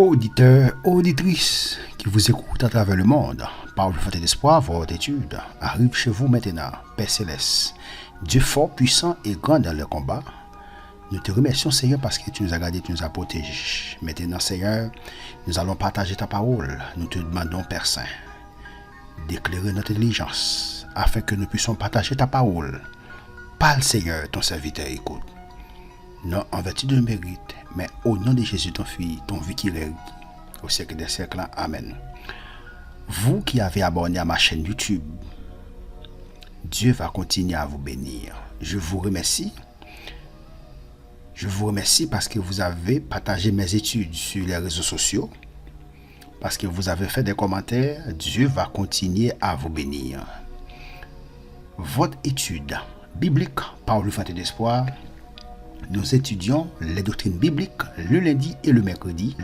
Auditeurs, auditrices qui vous écoutent à travers le monde, par le fond d'espoir, votre étude arrive chez vous maintenant, Père Céleste. Dieu fort, puissant et grand dans le combat. Nous te remercions, Seigneur, parce que tu nous as gardés, tu nous as protégés. Maintenant, Seigneur, nous allons partager ta parole. Nous te demandons, Père Saint, d'éclairer notre intelligence afin que nous puissions partager ta parole. Parle, Seigneur, ton serviteur écoute. Non en vertu de mérite, mais au nom de Jésus, ton Fils, ton vie qui règne au siècle des siècles. Amen. Vous qui avez abonné à ma chaîne YouTube, Dieu va continuer à vous bénir. Je vous remercie. Je vous remercie parce que vous avez partagé mes études sur les réseaux sociaux, parce que vous avez fait des commentaires. Dieu va continuer à vous bénir. Votre étude biblique par le Fontaine d'espoir. Nous étudions les doctrines bibliques le lundi et le mercredi,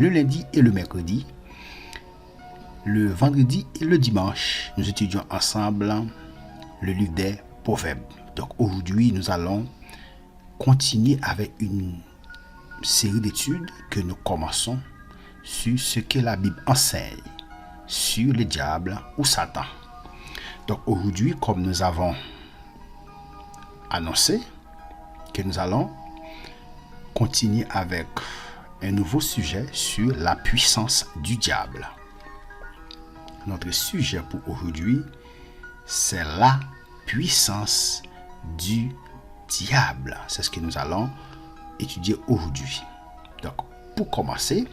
le vendredi et le dimanche. Nous étudions ensemble le livre des Proverbes. Donc aujourd'hui, nous allons continuer avec une série d'études que nous commençons sur ce que la Bible enseigne sur le diable ou Satan. Donc aujourd'hui, comme nous avons annoncé que nous allons continuer avec un nouveau sujet sur la puissance du diable. Notre sujet pour aujourd'hui, c'est la puissance du diable. C'est ce que nous allons étudier aujourd'hui. Donc, pour commencer,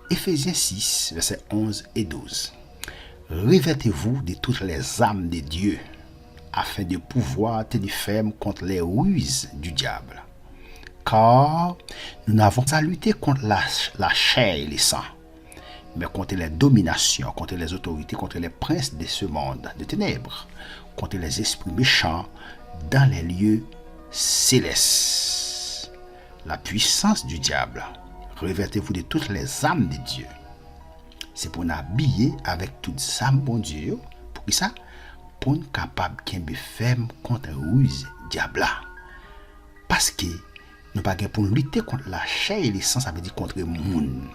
Éphésiens 6, versets 11 et 12. Revêtez-vous de toutes les armes de Dieu, afin de pouvoir tenir ferme contre les ruses du diable. Car nous n'avons à lutter contre la chair et le sang, mais contre les dominations, contre les autorités, contre les princes de ce monde de ténèbres, contre les esprits méchants dans les lieux célestes. La puissance du diable. Revêtez-vous de toutes les armes de Dieu. C'est pour nous habiller avec toutes les armes, bon Dieu. Pour ça, pour nous capables de ferme contre la ruse diable. Parce que nous pas pour lutter contre la chair et le sang, ça veut dire contre le monde.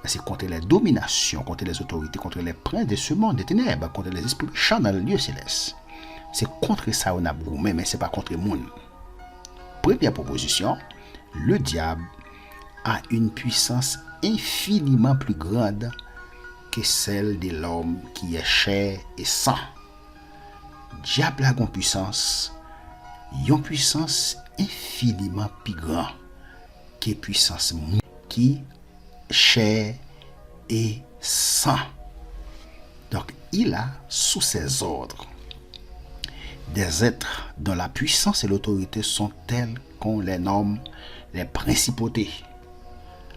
C'est contre les dominations, contre les autorités, contre les princes de ce monde de ténèbres, contre les esprits méchants dans le lieu céleste. C'est contre ça qu'on a gourmé, mais c'est pas contre le monde. Première proposition, le diable a une puissance infiniment plus grande que celle de l'homme qui est chair et sang. Diable a une puissance infiniment plus grande que puissance qui chair et sang. Donc il a sous ses ordres des êtres dont la puissance et l'autorité sont telles qu'on les nomme les principautés,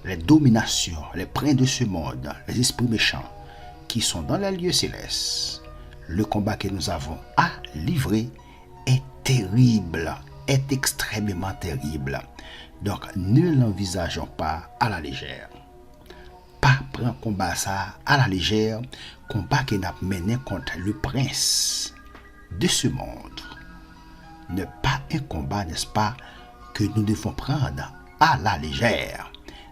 les dominations, les princes de ce monde, les esprits méchants qui sont dans les lieux célestes. Le combat que nous avons à livrer est terrible, est extrêmement terrible. Donc, ne l'envisageons pas à la légère. Pas prendre combat ça à la légère, combat que nous avons mené contre le prince de ce monde. Ne pas un combat, n'est-ce pas, que nous devons prendre à la légère.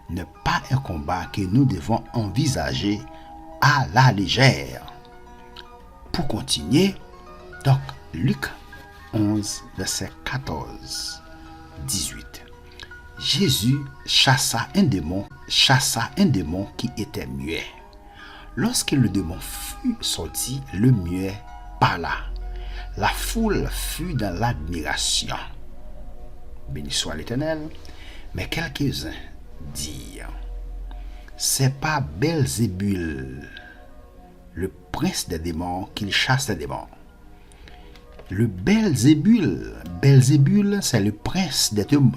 Ne pas un combat que nous devons envisager à la légère. Pour continuer, donc, Luc 11, verset 14, 18. Jésus chassa un démon qui était muet. Lorsque le démon fut sorti, le muet parla. La foule fut dans l'admiration. Béni soit l'Éternel. Mais quelques-uns dirent, c'est pas Belzébul, le prince des démons, qu'il chasse les démons. Le Belzébul, c'est le prince des démons.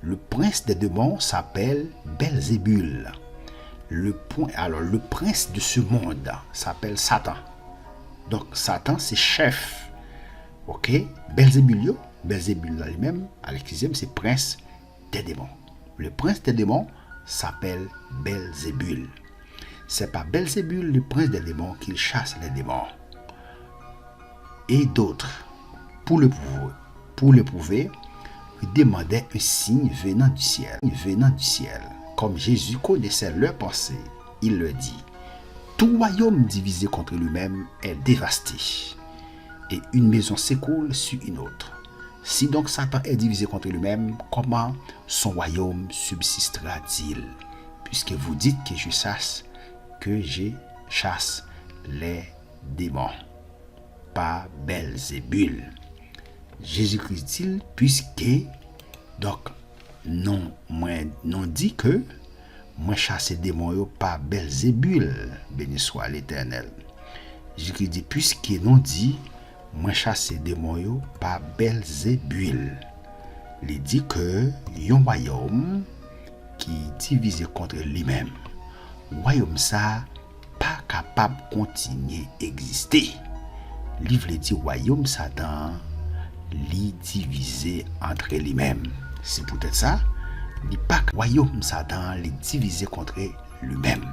Le prince des démons s'appelle Belzébul. Le prince de ce monde s'appelle Satan. Donc Satan c'est chef. Ok, Belzébul lui-même, à l'ex-6e, c'est prince des démons. Le prince des démons s'appelle Belzébul. C'est pas Belzébul, le prince des démons, qu'il chasse les démons. Et d'autres, pour le prouver, il demandait un signe venant du ciel, comme Jésus connaissait leurs pensées, il leur dit, tout royaume divisé contre lui-même est dévasté, et une maison s'écoule sur une autre. Si donc Satan est divisé contre lui-même, comment son royaume subsistera-t-il? Puisque vous dites que je chasse les démons par Belzébul. Jésus-Christ dit, puisque donc non dit que moi chasse démons par Belzébul, béni soit l'Éternel. Jésus-Christ dit, puisque non dit moi chasse démons par Belzébul. Il dit que un royaume qui divisé contre lui-même, royaume ça pas capable de continuer à exister. Livre dit royaume Satan li divisé entre lui-même. C'est peut-être ça. Il pas royaume Satan li divisé contre lui-même.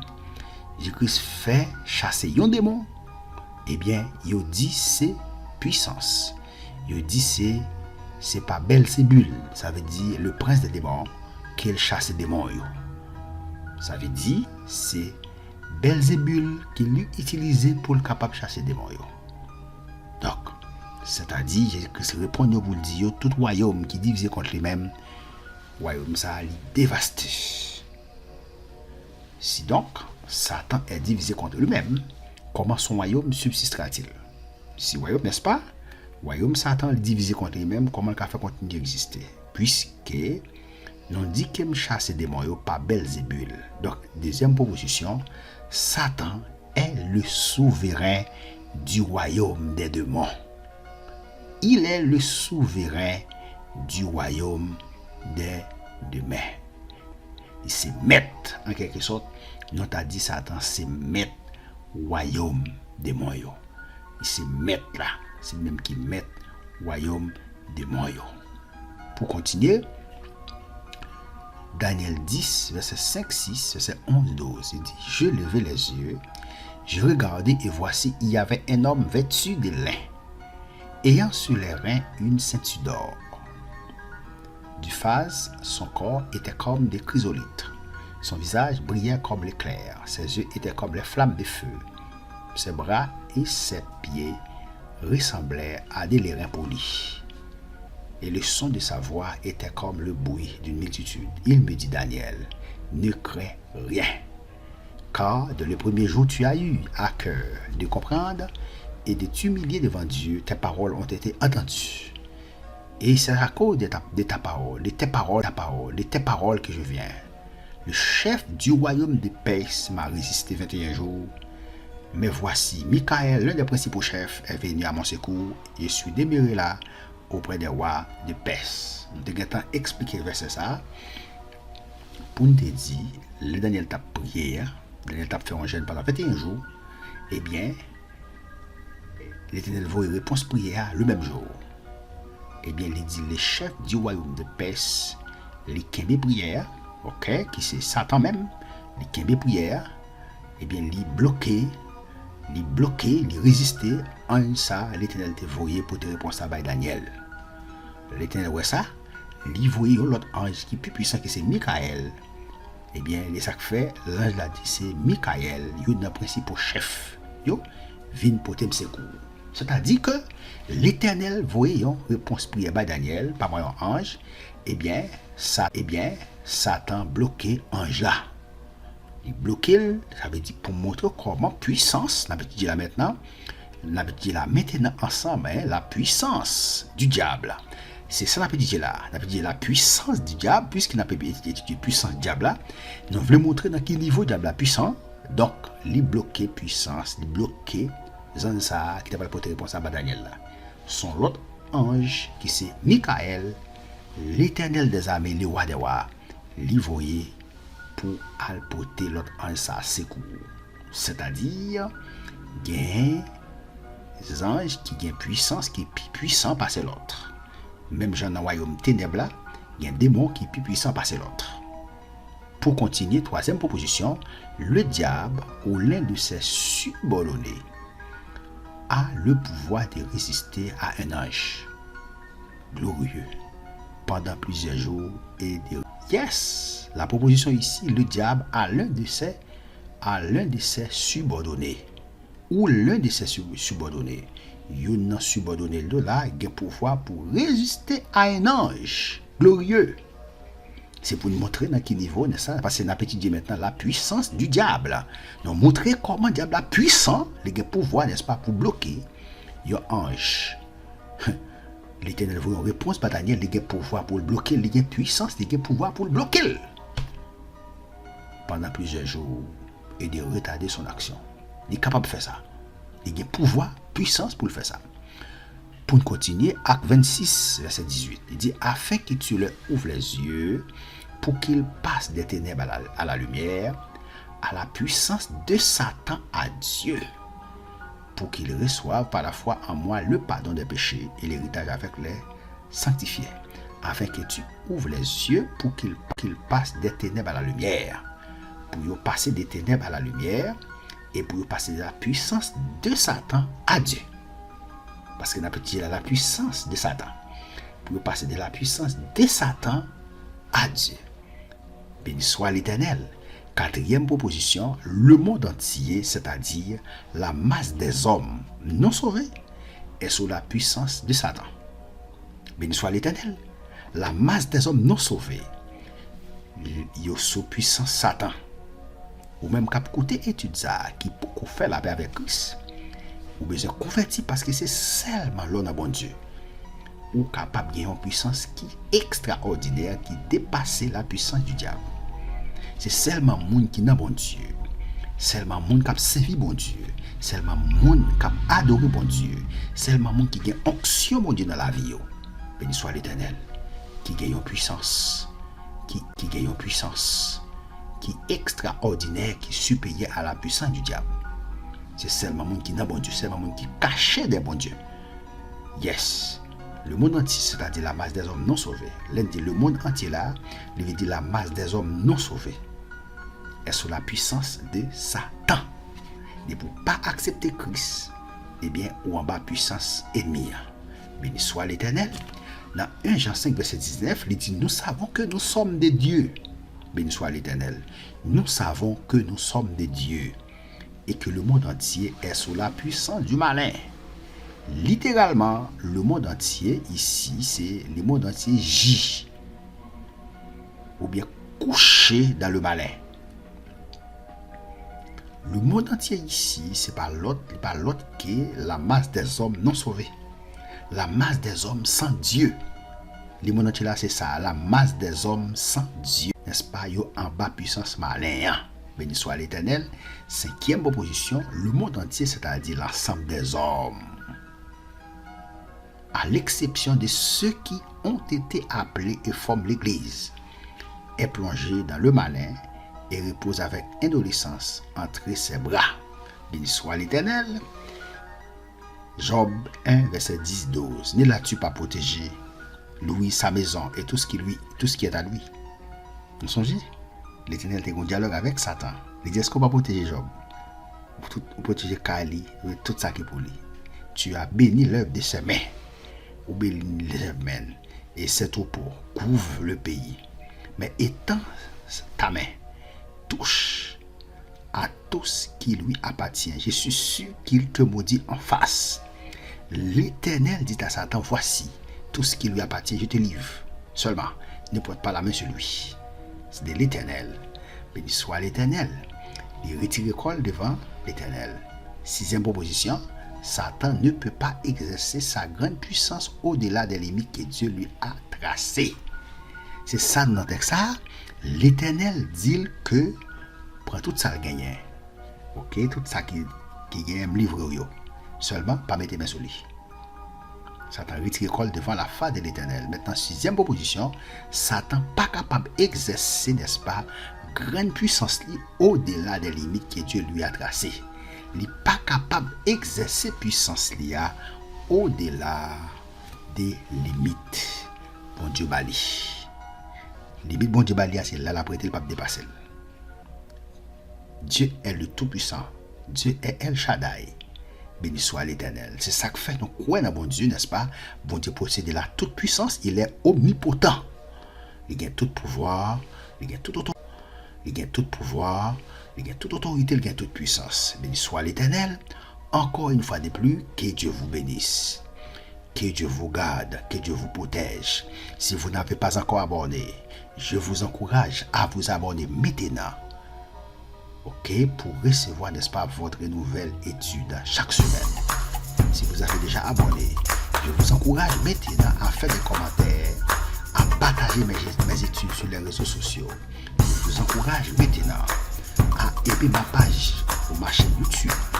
Jésus-Christ fait chasser un démon. Eh bien, il dit c'est puissance. Il dit c'est pas Belzébul, ça veut dire le prince des démons qu'il chasse les démons. Ça veut dire c'est Belzébul qui l'utilisé pour le capable de chasser les démons. Donc, c'est-à-dire, Jésus-Christ répond pour le dire, tout royaume qui est divisé contre lui-même, royaume ça est dévasté. Si donc, Satan est divisé contre lui-même, comment son royaume subsistera-t-il? Si royaume, n'est-ce pas? Royaume Satan est divisé contre lui-même, comment il peut continuer d'exister? Puisque, l'on dit qu'il chasse les démons par Belzébul. Donc, deuxième proposition, Satan est le souverain du royaume des démons. Il est le souverain du royaume des démons. Il se met, en quelque sorte, nous t'a dit Satan, c'est mettre royaume des démons. Il se met là, c'est le même qui met royaume des démons. Pour continuer, Daniel 10, verset 5, 6, verset 11, 12, il dit, je levai les yeux, je regardai et voici, il y avait un homme vêtu de lin, ayant sur les reins une ceinture d'or. Du phase, son corps était comme des chrysolites. Son visage brillait comme l'éclair. Ses yeux étaient comme les flammes de feu. Ses bras et ses pieds ressemblaient à des lérins polis. Et le son de sa voix était comme le bruit d'une multitude. Il me dit, Daniel, ne crains rien. Car de le premier jour, tu as eu à cœur de comprendre et de t'humilier devant Dieu. Tes paroles ont été entendues. Et c'est à cause de ta parole, de tes paroles que je viens. Le chef du royaume de Perse m'a résisté 21 jours. Mais voici, Michael, l'un des principaux chefs, est venu à mon secours. Et je suis demeuré là, auprès des rois de Perse. Nous devons expliquer le verset ça. Pour nous dire, le Daniel t'a prié, Daniel t'a fait un jeûne pendant 21 jours. Eh bien, l'Éternel va y répondre prière le même jour. Eh bien, il dit, le chef du royaume de Perse, les kembe prière, ok, qui c'est Satan même, les kembe prière, eh bien, les bloquer, les résister, en ça, l'Éternel te voyait pour te répondre à Daniel. L'Éternel voit ça, il voyait l'autre ange qui est plus puissant que c'est Michael. Eh bien, les ça fait, l'ange l'a dit, c'est Michael, il est le principal chef, yo, vient pour te secours. C'est-à-dire que l'Éternel voyant réponse prière par Daniel, par moi un ange, eh bien, Satan bloqué ange là. Il bloqué, ça veut dire pour montrer comment puissance, on va dire là maintenant, on va dire là maintenant ensemble, hein, la puissance du diable. C'est ça qu'on peut dire là. On peut dire la puissance du diable, puisqu'il n'a pas étudié puissance du diable là. Nous voulons montrer dans quel niveau le diable est puissant. Donc, il bloqué puissance, il bloqué ça qui t'a pas porté réponse à Daniel là. Son l'autre ange qui c'est Michael, l'Éternel des armées, le roi des rois, lui voyait pour alporter l'autre ange ça secours. C'est-à-dire, il y a des anges qui ont puissance qui est plus puissant par l'autre. Même dans le royaume ténèbres là, il y a un démon qui est plus puissant par l'autre. Pour continuer, troisième proposition, le diable ou l'un de ses subordonnés a le pouvoir de résister à un ange glorieux pendant plusieurs jours et de Yes, la proposition ici, le diable a l'un de ses subordonnés ou l'un de ses subordonnés. Yon subordonné là, il a pouvoir pour résister à un ange glorieux. C'est pour nous montrer dans quel niveau, n'est-ce pas? Parce que nous avons étudié maintenant la puissance du diable. Nous montrer comment le diable est puissant, il a pouvoir, n'est-ce pas, pour bloquer un ange. L'Éternel veut une réponse, pas Daniel, il a pouvoir pour le bloquer, il a puissance, il a pouvoir pour le bloquer. Pendant plusieurs jours, et de retarder son action. Il est capable de faire ça. Il a pouvoir, puissance pour le faire ça. Pour nous continuer, acte 26, verset 18, il dit, afin que tu leur ouvres les yeux, pour qu'ils passent des ténèbres à la lumière, à la puissance de Satan à Dieu, pour qu'ils reçoivent par la foi en moi le pardon des péchés et l'héritage avec les sanctifiés, afin que tu ouvres les yeux pour qu'ils passent des ténèbres à la lumière, pour passer des ténèbres à la lumière, et pour passer de la puissance de Satan à Dieu. Parce que nous avons la puissance de Satan. Pour passer de la puissance de Satan à Dieu. Béni soit l'Éternel. Quatrième proposition, le monde entier, c'est-à-dire la masse des hommes non sauvés, est sous la puissance de Satan. Béni soit l'Éternel. La masse des hommes non sauvés, ils sont sous puissance Satan. Ou même qu'à côté étude ça, qui peut faire la paix avec Christ. Ou besoin convertir parce que c'est seulement l'homme à bon Dieu. Ou capable de gagner une puissance qui est extraordinaire, qui dépasse la puissance du diable. C'est seulement monde qui n'a bon Dieu. Seulement monde qui a servi bon Dieu. Seulement monde qui a adoré bon Dieu. Seulement monde qui gagne onction bon Dieu dans la vie. Béni soit l'Éternel. Qui gagne une puissance. Qui gagne une puissance. Qui est extraordinaire, qui est supérieur à la puissance du diable. C'est seulement monde qui n'a bon Dieu, seulement monde qui cachait des bons dieux. Yes. Le monde entier, c'est-à-dire la masse des hommes non sauvés. Lundi, le monde entier là, il veut dire la masse des hommes non sauvés, est sous la puissance de Satan. Et pour ne pas accepter Christ, eh bien, ou en bas puissance ennemie. Béni soit l'Éternel. Dans 1 Jean 5, verset 19, il dit, nous savons que nous sommes des dieux. Béni soit l'Éternel. Nous savons que nous sommes des dieux et que le monde entier est sous la puissance du malin. Littéralement, le monde entier ici, c'est le monde entier gît ou bien couché dans le malin. Le monde entier ici, c'est pas l'autre que la masse des hommes non sauvés. La masse des hommes sans Dieu. Le monde entier là, c'est ça, la masse des hommes sans Dieu. N'est-ce pas, yo en bas puissance malin. Béni soit l'Éternel. Cinquième proposition, le monde entier, c'est-à-dire l'ensemble des hommes, à l'exception de ceux qui ont été appelés et forment l'Église, est plongé dans le malin et repose avec indolescence entre ses bras. Béni soit l'Éternel. Job 1, verset 10-12. Ne l'as-tu pas protégé, lui, sa maison et tout ce qui est à lui? Vous songez? L'Éternel a un dialogue avec Satan. Il dit, est-ce qu'on va protéger Job? Ou protéger Kali, tout ça qui est pour lui. Tu as béni l'œuvre de ses mains. Ou béni l'œuvre mains. Et ses troupeaux couvrent le pays. Mais étends ta main, touche à tout ce qui lui appartient. Je suis sûr qu'il te maudit en face. L'Éternel dit à Satan, voici tout ce qui lui appartient, je te livre. Seulement, ne porte pas la main sur lui. C'est de l'Éternel. Béni soit l'Éternel. Il retire l'école devant l'Éternel. Sixième proposition, Satan ne peut pas exercer sa grande puissance au-delà des limites que Dieu lui a tracées. C'est ça dans le texte. L'Éternel dit que prend tout ça le gagnant. Ok, tout ça qui gagne livre yo. Seulement, pas mettre main sur lui. Satan retire l'école devant la face de l'Éternel. Maintenant, sixième proposition, Satan pas capable d'exercer, n'est-ce pas, grande puissance au-delà des limites que Dieu lui a tracées. Il n'est pas capable d'exercer puissance au-delà des limites. Bon Dieu bali. Limite bon Dieu bali, c'est là la prêté, le pape dépasser. Dieu est le Tout-Puissant. Dieu est El Shaddai. Béni soit l'Éternel. C'est ça que fait nous croyons dans bon Dieu, n'est-ce pas? Bon Dieu possède la toute puissance, il est omnipotent. il a tout pouvoir, il a tout autorité, il a tout pouvoir, il a toute autorité, il a toute puissance. Béni soit l'Éternel. Encore une fois de plus, que Dieu vous bénisse. Que Dieu vous garde, que Dieu vous protège. Si vous n'avez pas encore abonné, je vous encourage à vous abonner maintenant. Ok, pour recevoir, n'est-ce pas, votre nouvelle étude chaque semaine. Si vous avez déjà abonné, je vous encourage maintenant à faire des commentaires, à partager mes études sur les réseaux sociaux. Je vous encourage maintenant à aimer ma page ou ma chaîne YouTube.